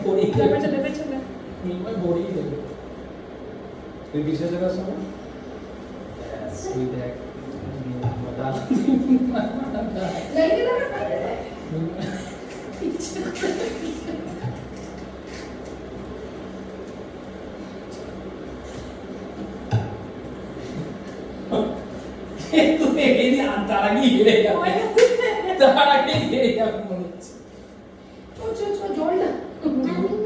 बोरी लेवे चले मैं बोरी दे फिर पीछे से कैसा हो स्वीट है बता लड़के ना पीछे तू मेरी अंतरा की गिरे तारा की गिरे या मुझे चो जोड़ ना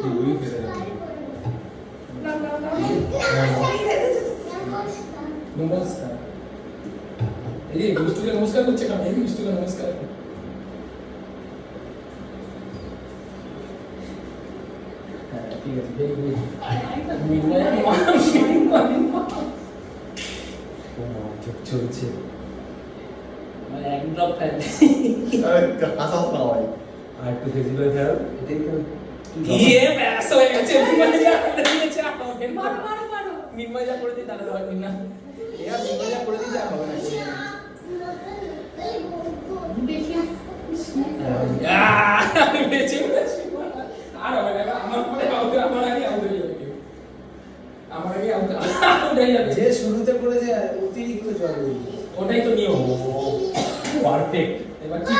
वही फिर ना नमस्कार ये विष्णु का नमस्कार कुछ का नहीं विष्णु का नमस्कार ठीक है वेरी गुड চলছে মানে এক ড্রপ ফেলে কাঁচাও না হয় আর একটু ফেজিবল খেয়াল এটাই তো ये पैसा হয়ে গেছে নির্মজা করে দিয়েছে আমাকে মারো নির্মজা করে দিই তাহলে হয় না এরা নির্মজা করে দিই যা হবে না দেখি আমি বেঁচে গেছি আর হবে না আমার পরে আমার আগে ওটাই যাবে যে শুরুতে করেছে অতিরিক্ত জল ওটাই তো নিয়ম পারফেক্ট এবার কি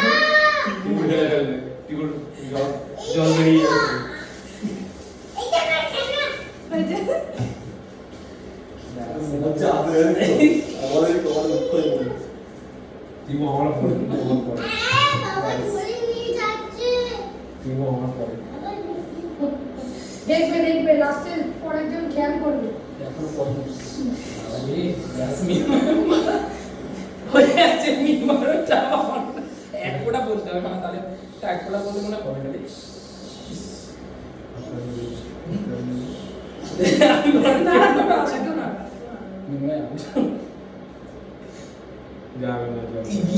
জল বেরিয়ে যাবে মজা আছে আমাদের দুঃখ তিমো আমার পরে তিমো আমার পরে দেখবে লাস্টে পরেরজন খেয়াল করবে এখনো পরে আরে ইয়াসমিন হয়ে আছে মিমারটা এক ফোঁটা বলতে হবে না তাহলে এক ফোঁটা বলতে মনে হবে না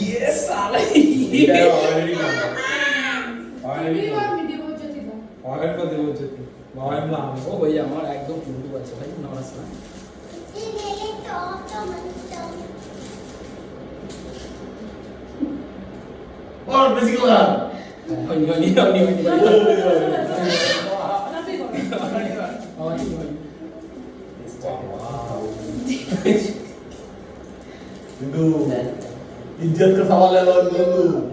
ये साला এটা অলরেডি না অলরেডি ऑयल को देवो जति ऑयल ला ओ भैया আমার একদম পুরো আছে ভাই নমস্কার और basically Hindu, Indian ke sawal lewat dulu.